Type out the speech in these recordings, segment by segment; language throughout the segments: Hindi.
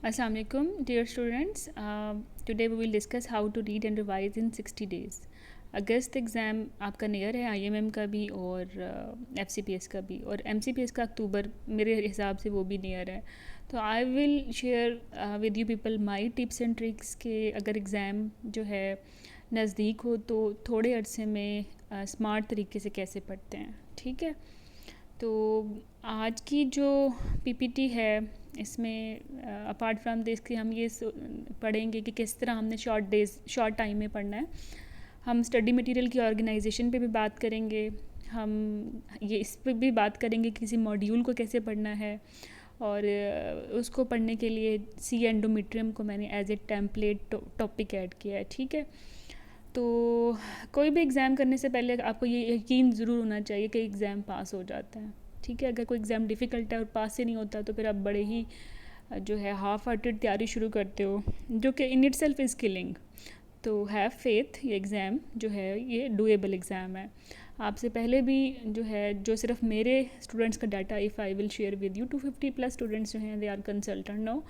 Assalamu alaikum, dear students. Today we will discuss how to read and revise in 60 days. August exam आपका नियर है आईएमएम का भी और एफसीपीएस का भी, और एमसीपीएस का अक्टूबर मेरे हिसाब से वो भी नियर है. तो I will share with you people my tips and tricks के अगर एग्ज़ाम जो है नज़दीक हो तो थोड़े अरसे में स्मार्ट तरीके से कैसे पढ़ते हैं. ठीक है, तो आज की जो पीपीटी है इसमें अपार्ट फ्रॉम दिस कि हम ये पढ़ेंगे कि किस तरह हमने शॉर्ट टाइम में पढ़ना है. हम स्टडी मटेरियल की ऑर्गेनाइजेशन पे भी बात करेंगे. हम ये इस पर भी बात करेंगे कि किसी मॉड्यूल को कैसे पढ़ना है, और उसको पढ़ने के लिए सी एंडोमेट्रियम को मैंने as a template topic add किया है. ठीक है, तो कोई भी एग्ज़ाम करने से पहले आपको ये यकीन ज़रूर होना चाहिए कि एग्ज़ाम पास हो जाता है. ठीक है, अगर कोई एग्ज़ाम डिफ़िकल्ट है और पास ही नहीं होता तो फिर आप बड़े ही जो है हाफ हार्टेड तैयारी शुरू करते हो, जो कि in it self is killing. तो हैव फेथ, ये एग्ज़ाम जो है ये डूएबल एग्ज़ाम है. आपसे पहले भी जो है जो सिर्फ मेरे स्टूडेंट्स का data if I will share with you 250+ students जो हैं दे आर कंसल्टेंट नो,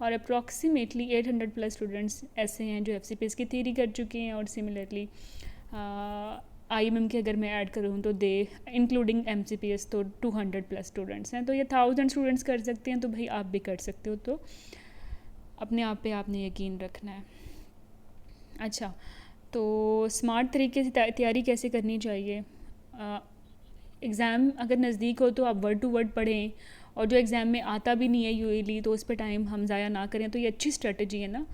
और अप्रॉक्सीमेटली 800+ स्टूडेंट्स ऐसे हैं जो एफसीपीएस की थ्योरी कर चुके हैं. और सिमिलरली आईएमएम की अगर मैं ऐड करूँ तो दे इंक्लूडिंग एमसीपीएस तो 200+ स्टूडेंट्स हैं. तो ये 1000 स्टूडेंट्स कर सकते हैं, तो भाई आप भी कर सकते हो. तो अपने आप पे आपने यकीन रखना है. अच्छा, तो स्मार्ट तरीके से तैयारी कैसे करनी चाहिए. एग्ज़ाम अगर नज़दीक हो तो आप वर्ड टू वर्ड पढ़ें, और जो एग्ज़ाम में आता भी नहीं है यूएली तो उस पर टाइम हम ज़ाया ना करें. तो ये अच्छी स्ट्रेटजी है ना.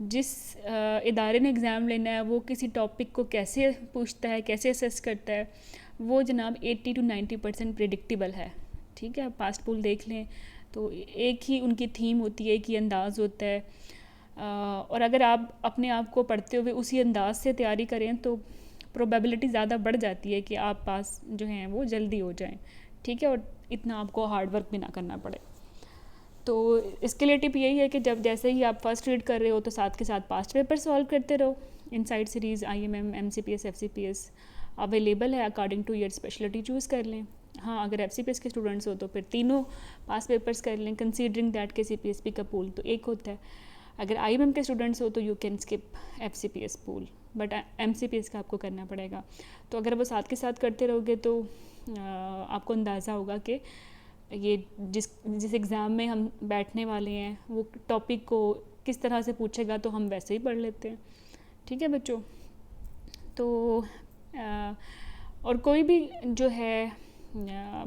जिस इदारे ने एग्ज़ाम लेना है वो किसी टॉपिक को कैसे पूछता है, कैसे असेस करता है, वो जनाब 80 to 90% प्रिडिक्टेबल है. ठीक है, पास्ट पूल देख लें तो एक ही उनकी थीम होती है, एक ही अंदाज़ होता है. और अगर आप अपने आप को पढ़ते हुए उसी अंदाज से तैयारी करें तो प्रोबेबिलिटी ज़्यादा बढ़ जाती है कि आप पास जो हैं वो जल्दी हो जाएं. ठीक है, और इतना आपको हार्ड वर्क भी ना करना पड़े. तो इसके लिए टिप यही है कि जब जैसे ही आप फर्स्ट रीड कर रहे हो तो साथ के साथ पास्ट पेपर सॉल्व करते रहो. Inside series IMM MCPS FCPS available है, according to your speciality choose कर लें. हाँ, अगर एफसीपीएस के स्टूडेंट्स हो तो फिर तीनों पास पेपर्स कर लें, कंसीडरिंग दैट के सीपीएसपी का पूल तो एक होता है. अगर आईएमएम के स्टूडेंट्स हो तो you can skip FCPS pool, but MCPS का आपको करना पड़ेगा. तो अगर वो साथ के साथ करते रहोगे तो आपको अंदाज़ा होगा कि ये जिस एग्ज़ाम में हम बैठने वाले हैं वो टॉपिक को किस तरह से पूछेगा तो हम वैसे ही पढ़ लेते हैं. ठीक है बच्चों, तो और कोई भी जो है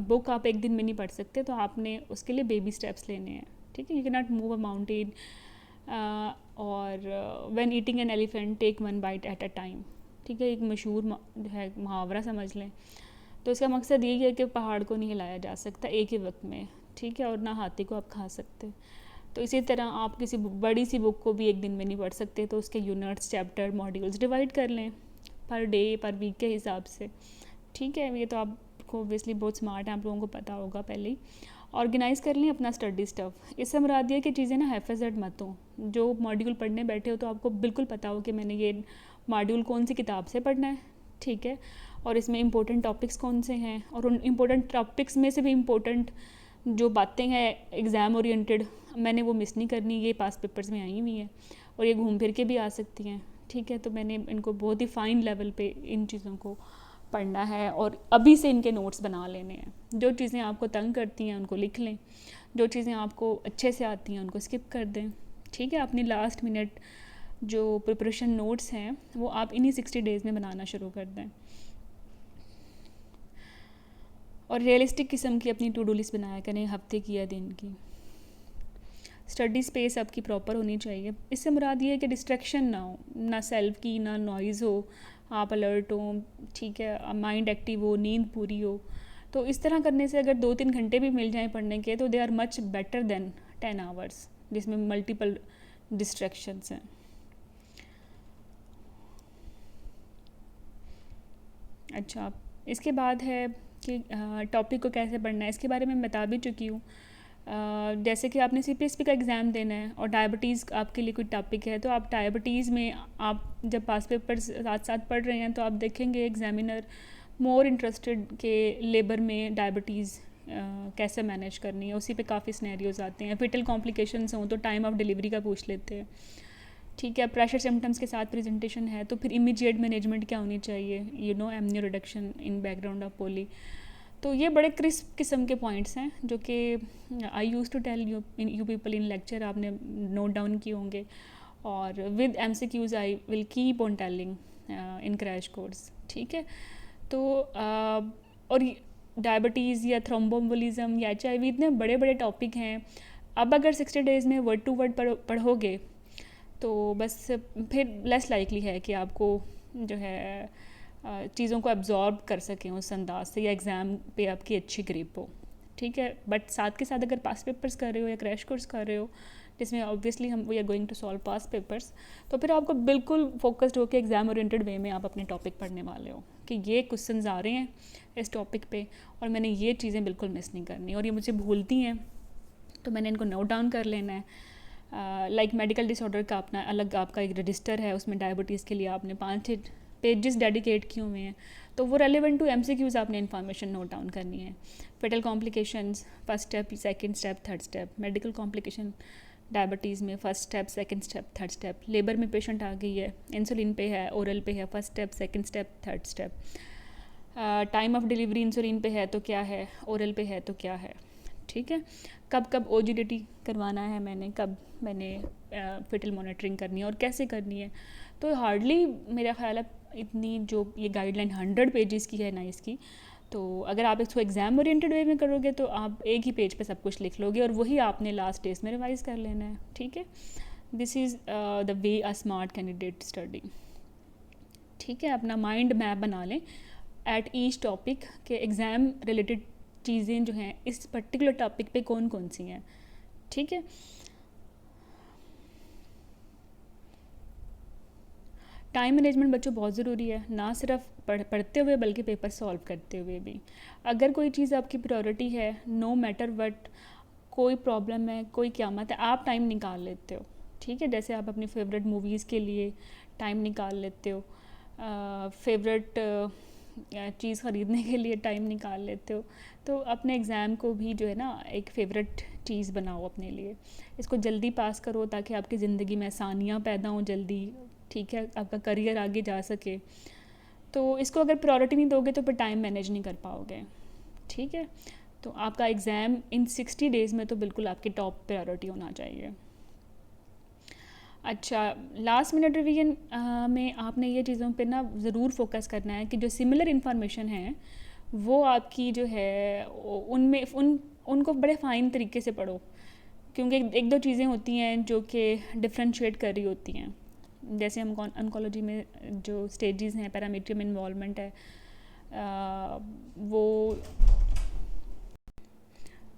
बुक आप एक दिन में नहीं पढ़ सकते, तो आपने उसके लिए बेबी स्टेप्स लेने हैं. ठीक है, you can not move a mountain, और when eating an elephant take 1 bite at a time. ठीक है, एक मशहूर है मुहावरा समझ लें. तो इसका मकसद यही है कि पहाड़ को नहीं हिलाया जा सकता एक ही वक्त में. ठीक है, और ना हाथी को आप खा सकते. तो इसी तरह आप किसी बड़ी सी बुक को भी एक दिन में नहीं पढ़ सकते, तो उसके यूनिट्स, चैप्टर, मॉड्यूल्स डिवाइड कर लें पर डे, पर वीक के हिसाब से. ठीक है, ये तो आपको ऑब्वियसली बहुत स्मार्ट है, आप लोगों को पता होगा पहले ही. ऑर्गेनाइज़ कर लें अपना स्टडी स्टफ़. इससे मुराद ये कि चीज़ें ना हैफेज़ेड मत हो. जो मॉड्यूल पढ़ने बैठे हो तो आपको बिल्कुल पता हो कि मैंने ये मॉड्यूल कौन सी किताब से पढ़ना है. ठीक है, और इसमें इंपॉर्टेंट टॉपिक्स कौन से हैं, और उन इंपॉर्टेंट टॉपिक्स में से भी इंपॉर्टेंट जो बातें हैं एग्ज़ाम ओरिएंटेड मैंने वो मिस नहीं करनी. ये पास पेपर्स में आई हुई हैं और ये घूम फिर के भी आ सकती हैं. ठीक है, तो मैंने इनको बहुत ही फ़ाइन लेवल पे इन चीज़ों को पढ़ना है और अभी से इनके नोट्स बना लेने हैं. जो चीज़ें आपको तंग करती हैं उनको लिख लें, जो चीज़ें आपको अच्छे से आती हैं उनको स्किप कर दें. ठीक है, अपनी लास्ट मिनट जो प्रिपरेशन नोट्स हैं वो आप इन्हीं 60 डेज़ में बनाना शुरू कर दें. और रियलिस्टिक किस्म की अपनी टू डू लिस्ट बनाया करें, हफ्ते की या दिन की. स्टडी स्पेस आपकी प्रॉपर होनी चाहिए. इससे मुराद ये है कि डिस्ट्रैक्शन ना हो, ना सेल्फ की, ना नॉइज़ हो, आप अलर्ट हो. ठीक है, माइंड एक्टिव हो, नींद पूरी हो. तो इस तरह करने से अगर 2-3 घंटे भी मिल जाएं पढ़ने के तो they are much better than 10 hours जिसमें मल्टीपल डिस्ट्रैक्शंस हैं. अच्छा, इसके बाद है कि टॉपिक को कैसे पढ़ना है. इसके बारे में बता भी चुकी हूँ. जैसे कि आपने सीपीएसपी का एग्ज़ाम देना है और डायबिटीज़ आपके लिए कोई टॉपिक है, तो आप डायबिटीज़ में आप जब पास पेपर साथ साथ पढ़ रहे हैं तो आप देखेंगे एग्जामिनर मोर इंटरेस्टेड के लेबर में डायबिटीज़ कैसे मैनेज करनी है, उसी पे काफ़ी सिनेरियोज आते हैं। फिटल कॉम्प्लिकेशंस हों तो टाइम ऑफ डिलीवरी का पूछ लेते हैं। ठीक है, प्रेशर सिम्टम्स के साथ प्रेजेंटेशन है तो फिर इमीडिएट मैनेजमेंट क्या होनी चाहिए, एमनियो रिडक्शन इन बैकग्राउंड ऑफ पोली। तो ये बड़े क्रिस्प किस्म के पॉइंट्स हैं जो कि I use to tell you people in lecture, आपने नोट डाउन किए होंगे। और with MCQs I will keep on telling in crash course. ठीक है, तो और डायबिटीज़ या थ्रोम्बोम्बोलिज्म या HIV इतने बड़े बड़े टॉपिक हैं। अब अगर 60 डेज़ में वर्ड टू वर्ड पढ़ोगे तो बस फिर लेस लाइकली है कि आपको जो है चीज़ों को एब्जॉर्ब कर सकें उस अंदाज से, या एग्ज़ाम पे आपकी अच्छी ग्रिप हो। ठीक है, बट साथ के साथ अगर पास पेपर्स कर रहे हो या क्रैश कोर्स कर रहे हो जिसमें obviously we are going to solve past papers, तो फिर आपको बिल्कुल फोकस्ड होकर एग्ज़ाम ओरिएंटेड वे में आप अपने टॉपिक पढ़ने वाले हो कि ये क्वेश्चंस आ रहे हैं इस टॉपिक पे और मैंने ये चीज़ें बिल्कुल मिस नहीं करनी और ये मुझे भूलती हैं तो मैंने इनको नोट डाउन कर लेना है। लाइक मेडिकल डिसऑर्डर का अपना अलग आपका एक रजिस्टर है, उसमें डायबिटीज़ के लिए आपने 5 पेजेस डेडिकेट किए हुए हैं, तो वो रेलेवेंट टू MCQs आपने इन्फॉर्मेशन नोट डाउन करनी है। Fetal complications, first step, second step, third step. Medical complication diabetes में first step, second step, third step. Labour में पेशेंट आ गई है, इंसुलिन पे है, ओरल पे है, first step, second step, third step. Time of delivery insulin पे है तो क्या है, ओरल पे है तो क्या है। ठीक है, कब कब OGDT करवाना है कब मैंने फिटल मॉनिटरिंग करनी है और कैसे करनी है। तो हार्डली मेरा ख्याल है इतनी जो ये गाइडलाइन 100 पेजेस की है ना इसकी, तो अगर आप इसको एग्ज़ाम ओरिएंटेड वे में करोगे तो आप एक ही पेज पे सब कुछ लिख लोगे और वही आपने लास्ट डेज में रिवाइज़ कर लेना है। ठीक है, this is the way a smart candidate study. ठीक है, अपना माइंड मैप बना लें एट ईच टॉपिक के एग्ज़ाम रिलेटेड चीज़ें जो हैं इस पर्टिकुलर टॉपिक पे कौन कौन सी हैं। ठीक है, टाइम मैनेजमेंट बच्चों बहुत ज़रूरी है, ना सिर्फ पढ़ते हुए बल्कि पेपर सॉल्व करते हुए भी। अगर कोई चीज़ आपकी प्रायोरिटी है, नो मैटर वट, कोई प्रॉब्लम है, कोई क़यामत है, आप टाइम निकाल लेते हो। ठीक है, जैसे आप अपनी फेवरेट मूवीज़ के लिए टाइम निकाल लेते हो, फेवरेट चीज़ ख़रीदने के लिए टाइम निकाल लेते हो, तो अपने एग्ज़ाम को भी जो है ना एक फ़ेवरेट चीज़ बनाओ अपने लिए। इसको जल्दी पास करो ताकि आपकी ज़िंदगी में आसानियाँ पैदा हों जल्दी। ठीक है, आपका करियर आगे जा सके। तो इसको अगर प्रायोरिटी नहीं दोगे तो फिर टाइम मैनेज नहीं कर पाओगे। ठीक है, तो आपका एग्ज़ाम इन 60 डेज़ में तो बिल्कुल आपकी टॉप प्रायोरिटी होना चाहिए। अच्छा, लास्ट मिनट रिवीजन में आपने ये चीज़ों पे ना ज़रूर फोकस करना है कि जो सिमिलर इन्फॉर्मेशन है वो आपकी जो है उनमें उनको बड़े फ़ाइन तरीके से पढ़ो, क्योंकि एक दो चीज़ें होती हैं जो कि डिफ्रेंशिएट कर रही होती हैं। जैसे हम ऑन्कोलॉजी में जो स्टेजेस हैं, पैरामीट्रियम इन्वॉल्वमेंट है, वो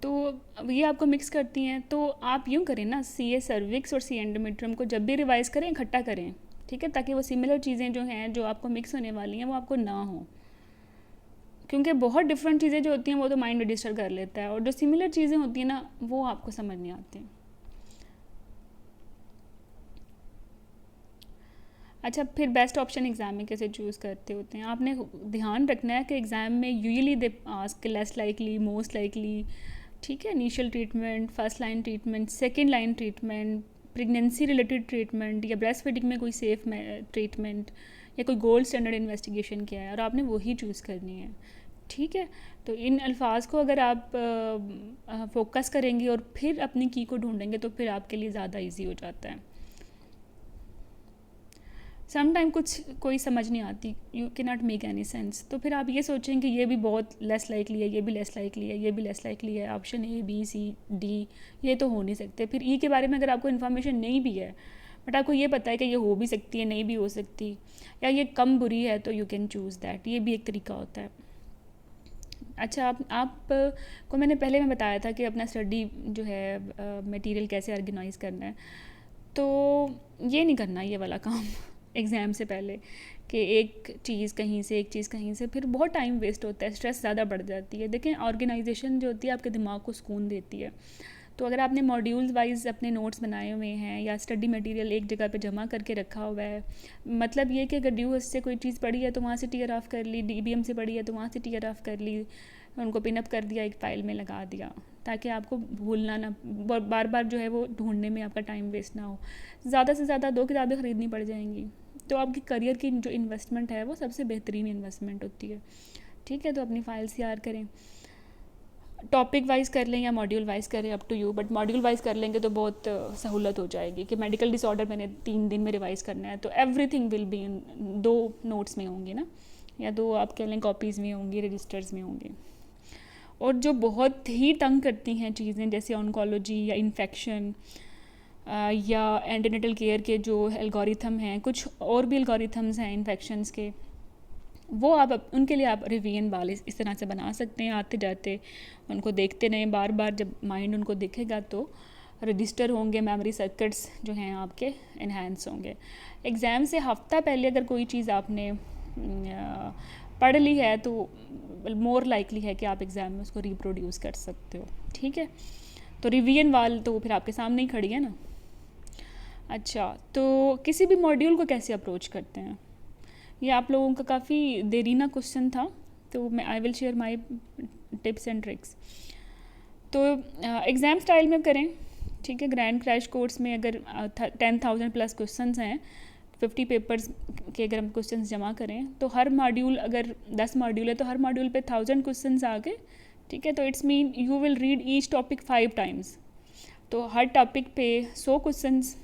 तो ये आपको मिक्स करती हैं। तो आप यूँ करें ना, CA सर्विक्स और CA एंडोमेट्रियम को जब भी रिवाइज़ करें इकट्ठा करें। ठीक है, ताकि वो सिमिलर चीज़ें जो हैं जो आपको मिक्स होने वाली हैं वो आपको ना हो, क्योंकि बहुत डिफरेंट चीज़ें जो होती हैं वो तो माइंड रजिस्टर कर लेता है और जो सिमिलर चीज़ें होती हैं ना वो आपको समझ नहीं आती। अच्छा, फिर बेस्ट ऑप्शन एग्ज़ाम में कैसे चूज़ करते होते हैं, आपने ध्यान रखना है कि एग्ज़ाम में usually they ask less likely, most likely. ठीक है, initial treatment, first line treatment, second line treatment, pregnancy related treatment या ब्रेस्ट फीडिंग में कोई सेफ ट्रीटमेंट या कोई गोल्ड स्टैंडर्ड इन्वेस्टिगेशन क्या है, और आपने वही चूज़ करनी है। ठीक है, तो इन अल्फाज को अगर आप फोकस करेंगे और फिर अपनी की को ढूंढेंगे तो फिर आपके लिए ज़्यादा ईजी हो जाता है। सम टाइम कोई समझ नहीं आती, you can not make any sense, तो फिर आप ये सोचें कि ये भी बहुत लेस लाइकली है, ये भी लेस लाइकली है, ये भी लेस लाइकली है, option A B C D ये तो हो नहीं सकते। फिर E के बारे में अगर आपको इन्फॉर्मेशन नहीं भी है बट आपको ये पता है कि ये हो भी सकती है, नहीं भी हो सकती, या ये कम बुरी है, तो यू कैन चूज़ दैट, ये भी एक तरीका होता है। अच्छा, आप को मैंने पहले में बताया था कि अपना स्टडी जो है मटेरियल कैसे ऑर्गेनाइज़ करना है, तो ये नहीं करना ये वाला काम एग्ज़ाम से पहले कि एक चीज़ कहीं से एक चीज़ कहीं से, फिर बहुत टाइम वेस्ट होता है, स्ट्रेस ज़्यादा बढ़ जाती है। देखें, ऑर्गेनाइजेशन जो होती है आपके दिमाग को सुकून देती है। तो अगर आपने मॉड्यूल्स वाइज अपने नोट्स बनाए हुए हैं या स्टडी मटेरियल एक जगह पे जमा करके रखा हुआ है, मतलब ये कि अगर ड्यूहस से कोई चीज़ पढ़ी है तो वहाँ से टीयर ऑफ कर ली, DBM से पढ़ी है तो वहाँ से टीयर ऑफ कर ली, उनको पिनअप कर दिया, एक फ़ाइल में लगा दिया, ताकि आपको भूलना ना, बार बार जो है वो ढूंढने में आपका टाइम वेस्ट ना हो। ज़्यादा से ज़्यादा 2 किताबें ख़रीदनी पड़ जाएंगी, तो आपकी करियर की जो इन्वेस्टमेंट है वो सबसे बेहतरीन इन्वेस्टमेंट होती है। ठीक है, तो अपनी फ़ाइल्स तैयार करें, टॉपिक वाइज कर लें या मॉड्यूल वाइज करें, up to you, but module wise कर लेंगे तो बहुत सहूलत हो जाएगी कि मेडिकल डिसऑर्डर मैंने 3 दिन में रिवाइज करना है, तो everything will be in 2 notes में होंगी ना, या 2 आप कह लें कॉपीज़ में होंगी, रजिस्टर्स में होंगे। और जो बहुत ही तंग करती हैं चीज़ें, जैसे ऑन्कोलॉजी या इन्फेक्शन या एंटीनेटल केयर के जो एल्गोरिथम हैं, कुछ और भी एल्गोरिथम्स हैं इन्फेक्शंस के, वो आप उनके लिए आप रिवीजन वाले इस तरह से बना सकते हैं, आते जाते उनको देखते रहें, बार बार जब माइंड उनको दिखेगा तो रजिस्टर होंगे, मेमोरी सर्किट्स जो हैं आपके इन्हांस होंगे। एग्ज़ाम से हफ्ता पहले अगर कोई चीज़ आपने पढ़ ली है तो मोर लाइकली है कि आप एग्ज़ाम में उसको रिप्रोड्यूस कर सकते हो। ठीक है, तो रिवीजन वाल तो फिर आपके सामने ही खड़ी है ना। अच्छा, तो किसी भी मॉड्यूल को कैसे अप्रोच करते हैं, ये आप लोगों का काफ़ी देरीना क्वेश्चन था, तो मैं I will share my tips and tricks. तो एग्ज़ाम स्टाइल में करें। ठीक है, ग्रैंड क्रैश कोर्स में अगर 10,000 प्लस क्वेश्चंस हैं, 50 पेपर्स के अगर हम क्वेश्चंस जमा करें, तो हर मॉड्यूल, अगर 10 मॉड्यूल है तो हर मॉड्यूल पे 1000 क्वेश्चंस आ गए। ठीक है, तो it's mean you will read each topic 5 times, तो हर टॉपिक पे 100 क्वेश्चंस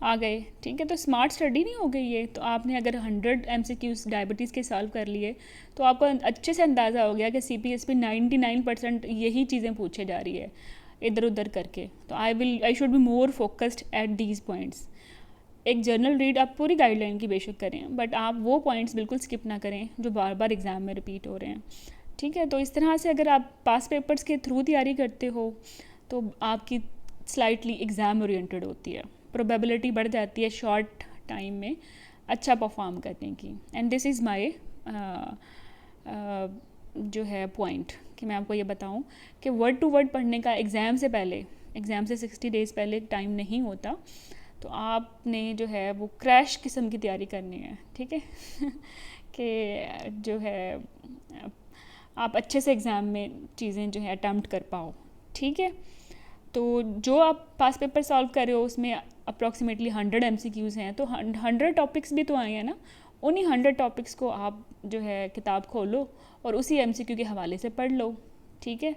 आ गए। ठीक है, तो स्मार्ट स्टडी नहीं हो गई ये, तो आपने अगर 100 MCQs डायबिटीज़ के सॉल्व कर लिए तो आपको अच्छे से अंदाज़ा हो गया कि CPS पे 99% यही चीज़ें पूछे जा रही है इधर उधर करके, तो I should be more focused at these points. एक जर्नल रीड आप पूरी गाइडलाइन की बेशक करें, बट आप वो पॉइंट्स बिल्कुल स्किप ना करें जो बार बार एग्ज़ाम में रिपीट हो रहे हैं। ठीक है, तो इस तरह से अगर आप पास पेपर्स के थ्रू तैयारी करते हो तो आपकी स्लाइटली एग्ज़ाम ओरिएंटेड होती है, प्रोबेबिलिटी बढ़ जाती है शॉर्ट टाइम में अच्छा परफॉर्म करने की। एंड दिस इज़ माय जो है पॉइंट कि मैं आपको ये बताऊं कि वर्ड टू वर्ड पढ़ने का एग्ज़ाम से पहले, एग्ज़ाम से 60 डेज़ पहले टाइम नहीं होता, तो आपने जो है वो क्रैश किस्म की तैयारी करनी है। ठीक है कि जो है आप अच्छे से एग्ज़ाम में चीज़ें जो है अटैम्प्ट कर पाओ। ठीक है, तो जो आप पास पेपर सॉल्व कर रहे हो उसमें अप्रॉक्सीमेटली 100 MCQs हैं, तो 100 टॉपिक्स भी तो आए हैं ना, उन्हीं 100 टॉपिक्स को आप जो है किताब खोलो और उसी MCQ के हवाले से पढ़ लो। ठीक है,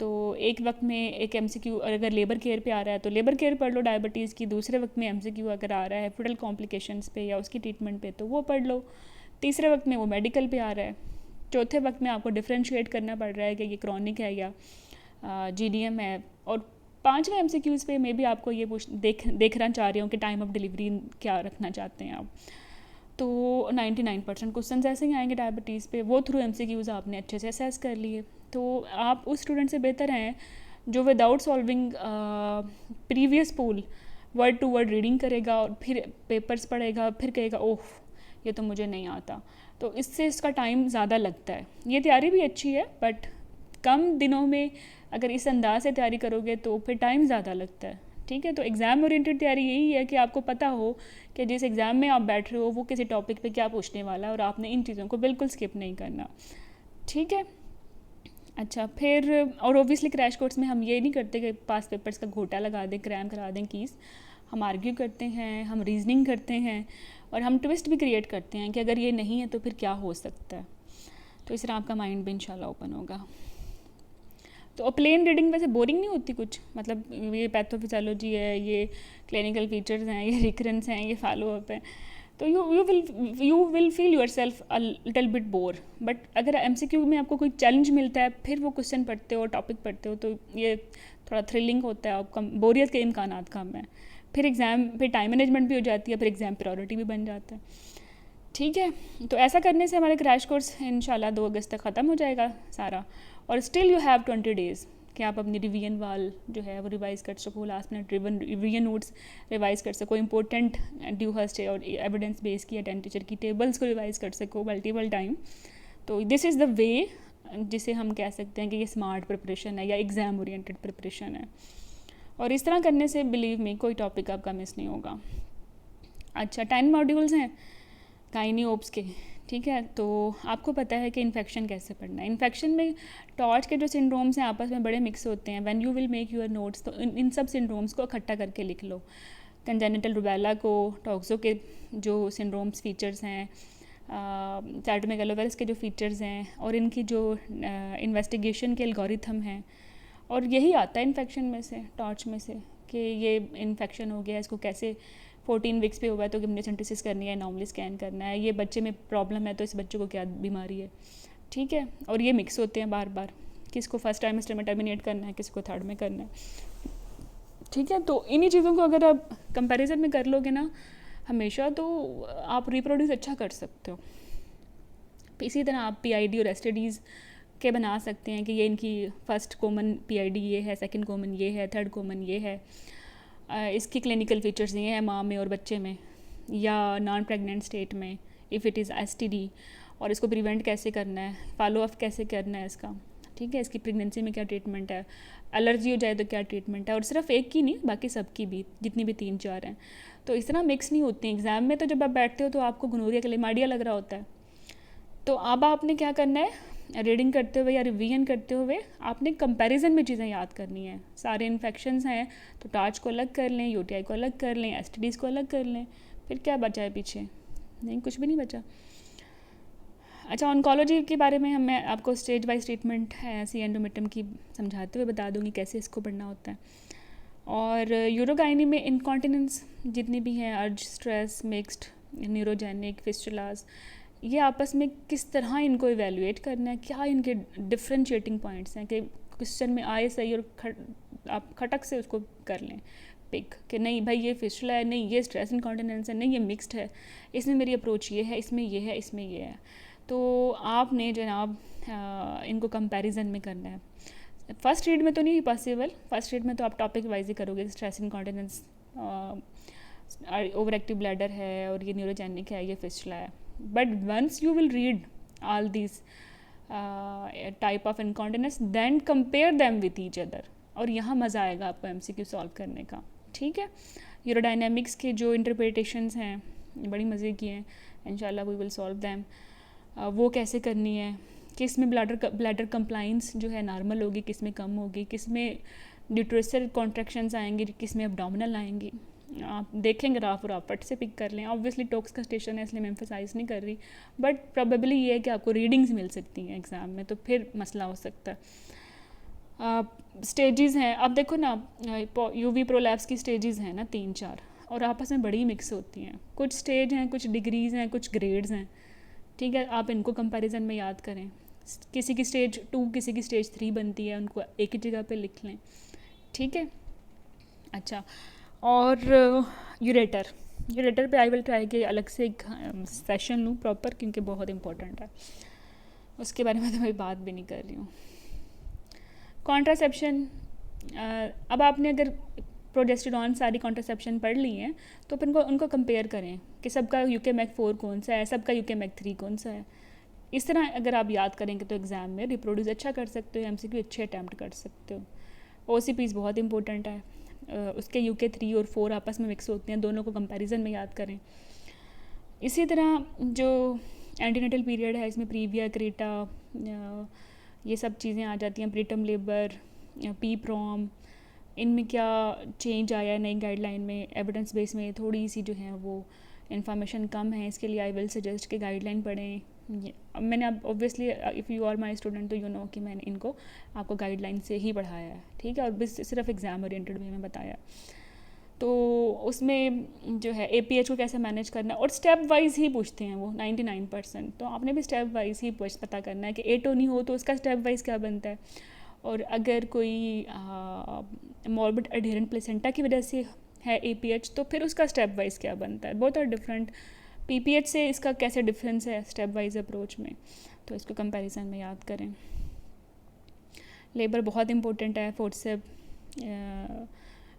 तो एक वक्त में एक MCQ अगर लेबर केयर पे आ रहा है तो लेबर केयर पढ़ लो डायबिटीज़ की, दूसरे वक्त में MCQ अगर आ रहा है फीटल कॉम्प्लिकेशंस पे या उसकी ट्रीटमेंट पे तो वो पढ़ लो, तीसरे वक्त में वो मेडिकल पे आ रहा है, चौथे वक्त में आपको डिफ्रेंशिएट करना पड़ रहा है कि ये क्रॉनिक है या GDM है, और 5वें MCQs पे मे भी आपको ये देखना चाह रही हूँ कि टाइम ऑफ डिलीवरी क्या रखना चाहते हैं आप, तो 99% क्वेश्चन ऐसे ही आएंगे डायबिटीज़ पे, वो थ्रू MCQs आपने अच्छे से असेस कर लिए, तो आप उस स्टूडेंट से बेहतर हैं जो without solving previous pool word to word reading करेगा और फिर पेपर्स पढ़ेगा, फिर कहेगा ओह ये तो मुझे नहीं आता, तो इससे इसका टाइम ज़्यादा लगता है। ये तैयारी भी अच्छी है, बट कम दिनों में अगर इस अंदाज से तैयारी करोगे तो फिर टाइम ज़्यादा लगता है। ठीक है, तो एग्ज़ाम ओरिएंटेड तैयारी यही है कि आपको पता हो कि जिस एग्ज़ाम में आप बैठ रहे हो वो किसी टॉपिक पे क्या पूछने वाला है और आपने इन चीज़ों को बिल्कुल स्किप नहीं करना। ठीक है, अच्छा फिर और ओबियसली क्रैश कोर्स में हम ये नहीं करते कि पास पेपर्स का घोटा लगा दें, क्रैम करा दें कीज़, हम आर्ग्यू करते हैं, हम रीजनिंग करते हैं और हम ट्विस्ट भी क्रिएट करते हैं कि अगर ये नहीं है तो फिर क्या हो सकता है, तो इस तरह आपका माइंड भी इंशाल्लाह ओपन होगा। तो प्लेन रीडिंग वैसे बोरिंग नहीं होती कुछ, मतलब ये पैथोफिजियोलॉजी है, ये क्लिनिकल फीचर्स हैं, ये रिकरेंस हैं, ये फॉलोअप है, तो you will feel your self a little bit bore. But अगर MCQ में आपको कोई चैलेंज मिलता है, फिर वो क्वेश्चन पढ़ते हो, टॉपिक पढ़ते हो, तो ये थोड़ा थ्रिलिंग होता है, आपका बोरियत के इम्कानात कम है, फिर एग्ज़ाम पे टाइम मैनेजमेंट भी हो जाती है, फिर एग्ज़ाम प्रायोरिटी भी बन जाता है। ठीक है, तो ऐसा करने से हमारे क्रैश कोर्स इंशाल्लाह 2 अगस्त तक ख़त्म हो जाएगा सारा, और स्टिल यू हैव 20 डेज़ कि आप अपनी रिवीजन वाल जो है वो रिवाइज़ कर सको, last minute revision notes revise कर सको, इंपॉर्टेंट ड्यू हर्स्ट और एविडेंस बेस की अटेंड टीचर की टेबल्स को रिवाइज़ कर सको मल्टीपल टाइम। तो दिस इज़ द वे जिसे हम कह सकते हैं कि ये स्मार्ट प्रिपरेशन है या एग्ज़ाम ओरिएंटेड प्रिपरेशन है, और इस तरह करने से बिलीव में कोई टॉपिक आपका मिस नहीं होगा। अच्छा 10 मॉड्यूल्स हैं गाइनी ओप्स के, ठीक है। तो आपको पता है कि इन्फेक्शन कैसे पढ़ना है। इन्फेक्शन में टॉर्च के जो सिंड्रोम्स हैं आपस में बड़े मिक्स होते हैं। When you will make your notes तो इन सब सिंड्रोम्स को इकट्ठा करके लिख लो। कंजेनिटल रुबेला को, टॉक्सो के जो सिंड्रोम्स फीचर्स हैं, साइटोमेगालोवेरस के जो फीचर्स हैं, और इनकी जो इन्वेस्टिगेशन के एल्गोरिथम हैं, और यही आता है इन्फेक्शन में से, टॉर्च में से, कि ये इन्फेक्शन हो गया, इसको कैसे 14 वीक्स पे हुआ है तो किमोसेंटेसिस करनी है, नॉर्मली स्कैन करना है, ये बच्चे में प्रॉब्लम है तो इस बच्चे को क्या बीमारी है। ठीक है। और ये मिक्स होते हैं बार बार, किसको फर्स्ट ट्राइमेस्टर में टर्मिनेट करना है, किसको थर्ड में करना है। ठीक है। तो इन्हीं चीज़ों को अगर आप कंपैरिजन में कर लोगे ना हमेशा, तो आप रिप्रोड्यूस अच्छा कर सकते हो। इसी तरह आप PID और STDs के बना सकते हैं कि ये इनकी फर्स्ट कॉमन PID ये है, सेकंड कॉमन ये है, थर्ड कॉमन ये है, इसकी क्लिनिकल फीचर्स ये हैं माँ में और बच्चे में या नॉन प्रेग्नेंट स्टेट में इफ़ इट इज़ STD, और इसको प्रिवेंट कैसे करना है, फॉलो अप कैसे करना है इसका। ठीक है। इसकी प्रेगनेंसी में क्या ट्रीटमेंट है, एलर्जी हो जाए तो क्या ट्रीटमेंट है, और सिर्फ एक की नहीं, बाकी सबकी भी, जितनी भी 3-4 हैं। तो इस तरह मिक्स नहीं होती एग्ज़ाम में। तो जब आप बैठते हो तो आपको गोनोरिया क्लेमाइडिया लग रहा होता है, तो अब आपने क्या करना है, रीडिंग करते हुए या रिवीजन करते हुए आपने कंपैरिजन में चीज़ें याद करनी है। सारे इन्फेक्शंस हैं तो टॉर्च को अलग कर लें, UTI को अलग कर लें, STDs को अलग कर लें, फिर क्या बचा है पीछे? नहीं, कुछ भी नहीं बचा। अच्छा, ऑन्कोलॉजी के बारे में मैं आपको स्टेज वाइज ट्रीटमेंट है ऐसी एंडोमेट्रियम की समझाते हुए बता दूंगी कैसे इसको पढ़ना होता है। और यूरोगाइनी में इनकॉन्टिनेंस जितनी भी हैं, अर्ज, स्ट्रेस, मिक्स्ड, न्यूरोजेनिक, फिस्टुलास, ये आपस में किस तरह इनको इवेलुएट करना है, क्या इनके डिफ्रेंशिएटिंग पॉइंट्स हैं कि क्वेश्चन में आए सही और आप खटक से उसको कर लें पिक कि नहीं भाई ये फिस्टुला है, नहीं ये स्ट्रेस इनकॉन्टिनेंस है, नहीं ये मिक्स्ड है, इसमें मेरी अप्रोच ये है, इसमें ये है, इसमें ये है। तो आपने जनाब इनको कंपैरिजन में करना है। फर्स्ट रीड में तो नहीं पॉसिबल, फर्स्ट रीड में तो आप टॉपिक वाइज ही करोगे, stress incontinence, over active bladder है, और ये न्यूरोजेनिक है, ये फिस्टुला है। But once you will read all these type of incontinence, then compare them with each other, और यहाँ मज़ा आएगा आपको MCQ सॉल्व करने का। ठीक है। यूरोडायनेमिक्स के जो इंटरप्रिटेशंस हैं बड़ी मज़े की हैं, इंशाल्लाह वी विल सॉल्व दैम। वो कैसे करनी है, किस में ब्लैडर कंप्लाइंस जो है नॉर्मल होगी, किस में कम होगी, किस में ड्यूट्रेसल कॉन्ट्रैक्शंस आएंगी, किस में एब्डोमिनल आएंगी, आप देखेंगे ग्राफ और आप फट से पिक कर लें। ऑब्वियसली टॉक्स का स्टेशन है इसलिए मैं एम्फेसाइज नहीं कर रही, बट प्रोबेबली ये है कि आपको रीडिंग्स मिल सकती हैं एग्ज़ाम में, तो फिर मसला हो सकता है। स्टेजेस हैं, अब देखो ना, UV प्रोलैप्स की स्टेजेस हैं ना 3-4, और आपस में बड़ी मिक्स होती हैं। कुछ स्टेज हैं, कुछ डिग्रीज़ हैं, कुछ ग्रेड्स हैं। ठीक है। आप इनको कंपैरिजन में याद करें। किसी की स्टेज 2, किसी की स्टेज 3 बनती है, उनको एक ही जगह पे लिख लें। ठीक है। अच्छा, और यूरेटर पे आई विल ट्राई कि अलग से एक सेशन लूँ प्रॉपर, क्योंकि बहुत इंपॉर्टेंट है, उसके बारे में तो मैं बात भी नहीं कर रही हूँ। कॉन्ट्रासेप्शन, अब आपने अगर प्रोजेस्टेरॉन सारी कॉन्ट्रासेप्शन पढ़ ली हैं तो फिर उनको कंपेयर करें कि सबका UK-MEC4 कौन सा है, सबका UK-MEC3 कौन सा है। इस तरह अगर आप याद करेंगे तो एग्ज़ाम में रिप्रोड्यूस अच्छा कर सकते हो, MCQ अच्छे अटैम्प्ट कर सकते हो। OCPs बहुत इंपॉर्टेंट है, उसके UK3 और 4 आपस में मिक्स होते हैं, दोनों को कंपैरिजन में याद करें। इसी तरह जो एंटीनेटल पीरियड है, इसमें प्रीविया, क्रेटा, ये सब चीज़ें आ जाती हैं, प्रीटर्म लेबर, PPROM, इनमें क्या चेंज आया है नई गाइडलाइन में, एविडेंस बेस में थोड़ी सी जो है वो इन्फॉर्मेशन कम है, इसके लिए आई विल सजेस्ट कि गाइडलाइन पढ़ें। मैंने अब obviously if you are my student तो यू नो कि मैंने इनको आपको गाइडलाइन से ही पढ़ाया है। ठीक है। और बस सिर्फ एग्ज़ाम ओरिएंटेड वे में बताया, तो उसमें जो है APH को कैसे मैनेज करना है, और स्टेप वाइज ही पूछते हैं वो 99%, तो आपने भी स्टेप वाइज ही पता करना है कि ATO नहीं हो तो उसका स्टेप वाइज क्या बनता है, और अगर कोई मॉर्बिड एडहेरेंट प्लेसेंटा की वजह से है APH तो फिर उसका स्टेप वाइज क्या बनता है। Both are different. PPH से इसका कैसे डिफरेंस है स्टेप वाइज अप्रोच में, तो इसको कंपैरिजन में याद करें। लेबर बहुत इंपॉर्टेंट है, फोर्सेप,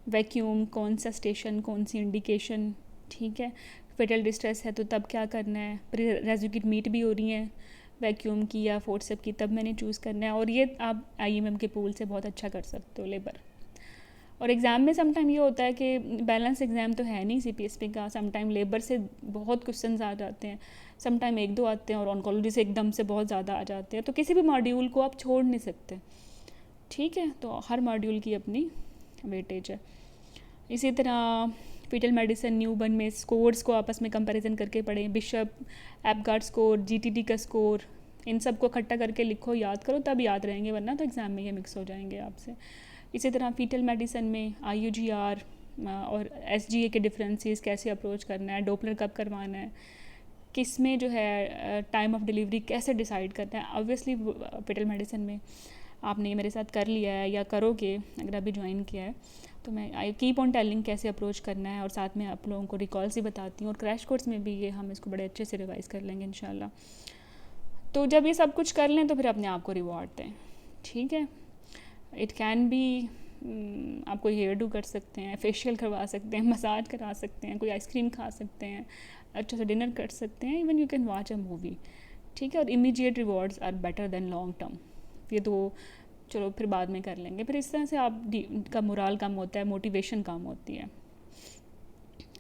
वैक्यूम, कौन सा स्टेशन, कौन सी इंडिकेशन। ठीक है। फेटल डिस्ट्रेस है तो तब क्या करना है, रेजुकेट मीट भी हो रही हैं वैक्यूम की या फोर्सेप की, तब मैंने चूज़ करना है, और ये आप IMM के पूल से बहुत अच्छा कर सकते हो लेबर। और एग्ज़ाम में समटाइम ये होता है कि बैलेंस एग्ज़ाम तो है नहीं सीपीएसपी का, समटाइम लेबर से बहुत क्वेश्चंस आ जाते हैं, समटाइम एक दो आते हैं और ऑन्कोलॉजी से एकदम से बहुत ज़्यादा आ जाते हैं, तो किसी भी मॉड्यूल को आप छोड़ नहीं सकते, ठीक है। तो हर मॉड्यूल की अपनी वेटेज है। इसी तरह फीटल मेडिसिन न्यूबर्न में स्कोर्स को आपस में कंपैरिजन करके पढ़ें, बिशप एपगार्ड स्कोर, जीटीडी का स्कोर, इन सब को इकट्ठा करके लिखो, याद करो, तब याद रहेंगे, वरना तो एग्ज़ाम में ये मिक्स हो जाएंगे आपसे। इसी तरह फीटल मेडिसिन में IUGR और SGA के डिफरेंसेस, कैसे अप्रोच करना है, डोपलर कब करवाना है, किस में जो है टाइम ऑफ डिलीवरी कैसे डिसाइड करना है। ऑब्वियसली फीटल मेडिसिन में आपने ये मेरे साथ कर लिया है या करोगे अगर अभी ज्वाइन किया है, तो मैं आई कीप ऑन टेलिंग कैसे अप्रोच करना है, और साथ में आप लोगों को रिकॉल्स ही बताती हूँ, और क्रैश कोर्स में भी ये हम इसको बड़े अच्छे से रिवाइज़ कर लेंगे इंशाल्लाह। तो जब ये सब कुछ कर लें तो फिर अपने आप को रिवॉर्ड दें, ठीक है। इट कैन बी आप कोई हेयर डू कर सकते हैं, फेशियल करवा सकते हैं, मसाज करा सकते हैं, कोई आइसक्रीम खा सकते हैं, अच्छा सा डिनर कर सकते हैं, even you can watch a movie, ठीक है। और immediate rewards are better than long term, ये तो चलो फिर बाद में कर लेंगे। फिर इस तरह से आप का मोराल कम होता है, मोटिवेशन कम होती है।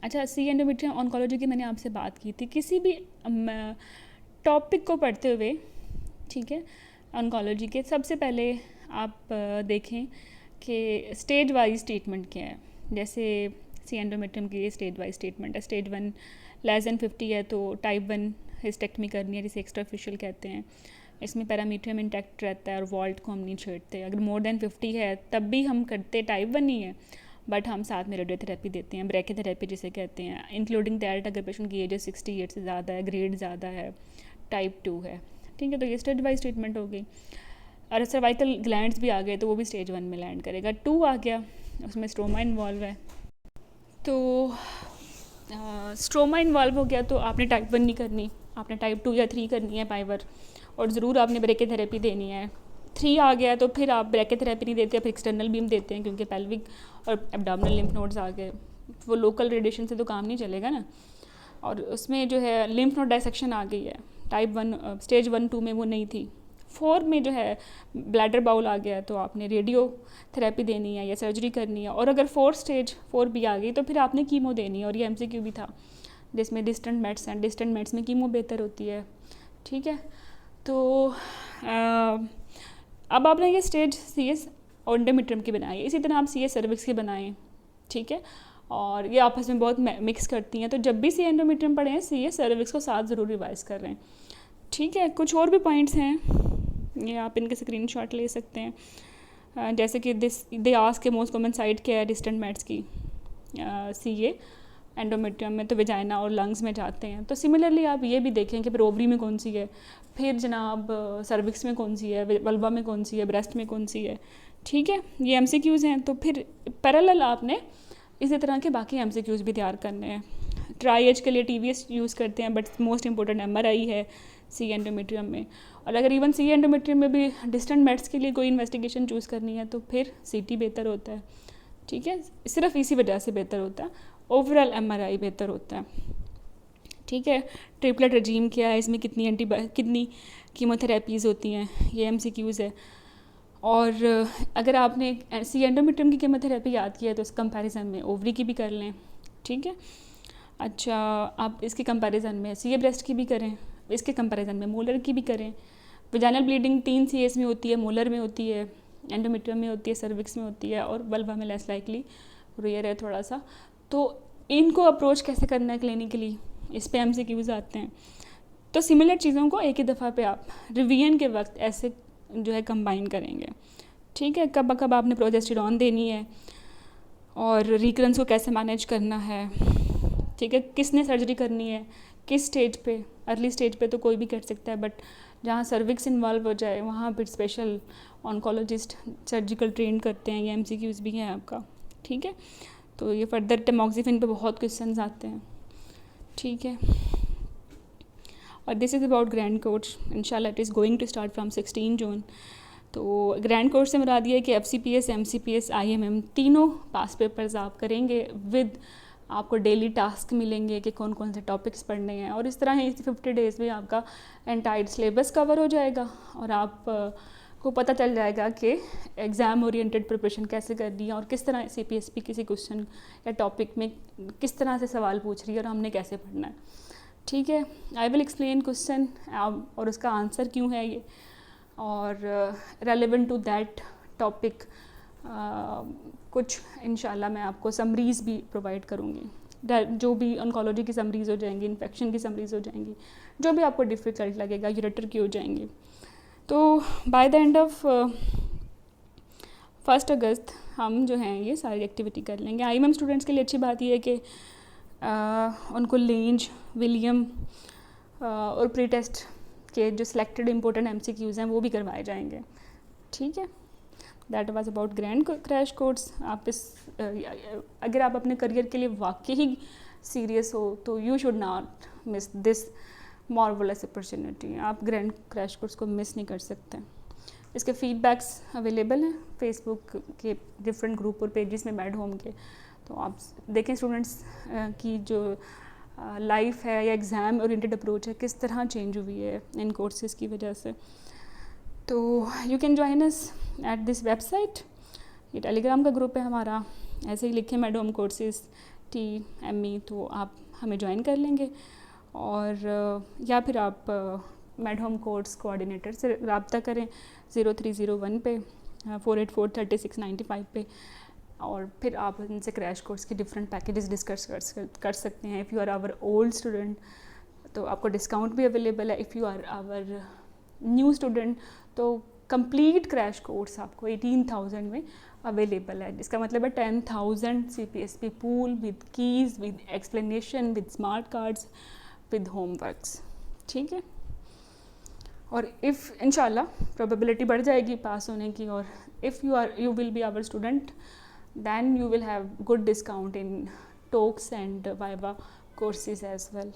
अच्छा, सी एंडोमेट्रियम ऑन्कोलॉजी की मैंने आपसे बात की थी। किसी भी टॉपिक को पढ़ते हुए, ठीक है, ऑन्कोलॉजी के सबसे पहले आप देखें कि स्टेज वाइज ट्रीटमेंट क्या है। जैसे सी एंडोमेट्रियम की स्टेज वाइज ट्रीटमेंट है। स्टेज 1 <50 है तो टाइप 1 हिस्टेक्टमी करनी है, जिसे एक्स्ट्राफिशियल कहते हैं। इसमें पैरामीट्रियम इंटैक्ट रहता है और वॉल्ट को हम नहीं छेड़ते। अगर मोर देन 50 है तब भी हम करते टाइप 1 ही है, बट हम साथ में रेडियोथेरेपी देते हैं, ब्रैकीथेरेपी जिसे कहते हैं, इंक्लूडिंग दैट अगर पेशेंट की एज 68 से ज़्यादा है, ग्रेड ज़्यादा है, टाइप 2 है, ठीक है। तो ये स्टेज वाइज ट्रीटमेंट हो गई। और सर्वाइकल ग्लैंड्स भी आ गए तो वो भी स्टेज 1 में लैंड करेगा। 2 आ गया, उसमें स्ट्रोमा इन्वॉल्व है, तो स्ट्रोमा इन्वॉल्व हो गया तो आपने टाइप 1 नहीं करनी, आपने टाइप 2 या 3 करनी है पाइवर, और ज़रूर आपने ब्रैकीथेरेपी देनी है। 3 आ गया तो फिर आप ब्रैकीथेरेपी नहीं देते, फिर एक्सटर्नल बीम देते हैं, क्योंकि पेल्विक और एब्डोमिनल लिम्फ नोड्स आ गए, वो लोकल रेडिएशन से तो काम नहीं चलेगा ना। और उसमें जो है लिम्फ नोड डायसेक्शन आ गई है, टाइप 1 स्टेज 1 2 में वो नहीं थी। 4 में जो है ब्लैडर बाउल आ गया तो आपने रेडियो थेरेपी देनी है या सर्जरी करनी है। और अगर 4 भी आ गई तो फिर आपने कीमो देनी है। और ये MCQ भी था जिसमें डिस्टेंट मेड्स हैं, डिस्टेंट मेड्स में कीमो बेहतर होती है, ठीक है। तो अब आपने ये स्टेज CS एंडोमेट्रियम की बनाई है, इसी तरह आप CS सर्विक्स की बनाएं, ठीक है। और ये आपस में बहुत मिक्स करती हैं, तो जब भी CS एंडोमेट्रियम पढ़ें CS सर्विक्स को साथ ज़रूर रिवाइज कर रहे हैं, ठीक है। कुछ और भी पॉइंट्स हैं, ये आप इनके स्क्रीनशॉट ले सकते हैं। जैसे कि दे आस्क के मोस्ट कॉमन साइट क्या है डिस्टेंट मेड्स की CA एंडोमेट्रियम में, तो वेजाइना और लंग्स में जाते हैं। तो सिमिलरली आप ये भी देखें कि फिर ओवरी में कौन सी है, फिर जनाब सर्विक्स में कौन सी है, वल्वा में कौन सी है, ब्रेस्ट में कौन सी है, ठीक है। ये MCQs हैं, तो फिर पैरेलल आपने इसी तरह के बाकी MCQs भी तैयार करने हैं। ट्राई एज के लिए TVS यूज़ करते हैं, बट मोस्ट इंपॉर्टेंट MRI है सी एंडोमेट्रियम में। और अगर इवन सी एंडोमेट्रियम में भी डिस्टेंट मेड्स के लिए कोई इन्वेस्टिगेशन चूज़ करनी है तो फिर CT बेहतर होता है, ठीक है। सिर्फ इसी वजह से बेहतर होता है, ओवरऑल MRI बेहतर होता है, ठीक है। ट्रिपलेट रजीम क्या है, इसमें कितनी कीमोथेरेपीज़ होती हैं, ये MCQs है। और अगर आपने सी एंडोमेट्रियम की कीमोथेरेपी याद किया है तो उस कंपैरिजन में ओवरी की भी कर लें, ठीक है। अच्छा, आप इसके कंपैरिजन में CA ब्रेस्ट की भी करें, इसके कंपैरिजन में मोलर की भी करें। वेजाइनल ब्लीडिंग 3 CS में होती है, मोलर में होती है, एंडोमेट्रियम में होती है, सर्विक्स में होती है, और वल्वा में लेस लाइकली रेयर है थोड़ा सा। तो इनको अप्रोच कैसे करना है क्लिनिकली, इस पे MCQs आते हैं। तो सिमिलर चीज़ों को एक ही दफ़ा पे आप रिवीजन के वक्त ऐसे जो है कंबाइन करेंगे, ठीक है। कब कब आपने प्रोजेस्टेरॉन देनी है और रिकरेंस को कैसे मैनेज करना है, ठीक है। किसने सर्जरी करनी है, किस स्टेज पे, अर्ली स्टेज पे तो कोई भी कर सकता है, बट जहाँ सर्विक्स इन्वॉल्व हो जाए वहाँ फिर स्पेशल ऑन्कोलॉजिस्ट सर्जिकल ट्रेन करते हैं। ये MCQs भी हैं आपका, ठीक है। तो ये फर्दर टेमोक्सिफिन पे बहुत क्वेश्चंस आते हैं, ठीक है। और this is about grand course, इंशाल्लाह it is going to start from 16 June. तो ग्रैंड कोर्स से मुराद ये है कि FCPS, MCPS, IMM तीनों पास पेपर्स आप करेंगे, विद आपको डेली टास्क मिलेंगे कि कौन कौन से टॉपिक्स पढ़ने हैं। और इस तरह ही 50 डेज़ में आपका एंटायर सिलेबस कवर हो जाएगा और आप को पता चल जाएगा कि एग्ज़ाम ओरिएंटेड प्रिपरेशन कैसे करनी है और किस तरह CPSP किसी क्वेश्चन या टॉपिक में किस तरह से सवाल पूछ रही है और हमने कैसे पढ़ना है। ठीक है, आई विल एक्सप्लेन क्वेश्चन और उसका आंसर क्यों है ये, और रेलेवेंट टू दैट टॉपिक कुछ इंशाल्लाह मैं आपको समरीज़ भी प्रोवाइड करूँगी, जो भी ऑन्कोलॉजी की समरीज़ हो जाएंगी, इन्फेक्शन की समरीज़ हो जाएंगी, जो भी आपको डिफ़िकल्ट लगेगा, यूरेटर की हो जाएंगी। तो बाय द एंड ऑफ 1 अगस्त हम जो हैं ये सारी एक्टिविटी कर लेंगे। IMM स्टूडेंट्स के लिए अच्छी बात यह है कि उनको लेंज, विलियम और प्री टेस्ट के जो सिलेक्टेड इम्पोर्टेंट MCQs हैं वो भी करवाए जाएंगे। ठीक है, that was about grand crash course. आप इस अगर आप अपने करियर के लिए वाकई ही सीरियस हो तो you should not miss this marvellous opportunity. आप ग्रैंड क्रैश कोर्स को मिस नहीं कर सकते। इसके फीडबैक्स अवेलेबल हैं फेसबुक के डिफरेंट ग्रुप और पेजेस में मैड होम के, तो आप देखें स्टूडेंट्स की जो लाइफ है या एग्ज़ाम ओरिएंटेड अप्रोच है किस तरह चेंज हुई है इन कोर्सेज़ की वजह से। तो you can join us at this website. ये टेलीग्राम का ग्रुप है हमारा, ऐसे ही लिखें मैड होम कोर्सेज़ TME तो आप हमें ज्वाइन कर लेंगे, और या फिर आप मैड होम कोर्स कोऑर्डिनेटर से रब्ता करें 0301 पे 4843695 पे, और फिर आप उनसे क्रैश कोर्स के डिफरेंट पैकेजेस डिस्कस कर सकते हैं। If you are our old student तो आपको डिस्काउंट भी अवेलेबल है। If you are our new student तो कंप्लीट क्रैश कोर्स आपको 18,000 में अवेलेबल है, जिसका मतलब है 10,000 CPSP pool with keys, with explanation, with smart cards, with homeworks. ठीक है, और इफ़ इंशाल्लाह प्रोबेबिलिटी बढ़ जाएगी पास होने की, और if you will be our student then you will have good discount in talks and viva courses as well.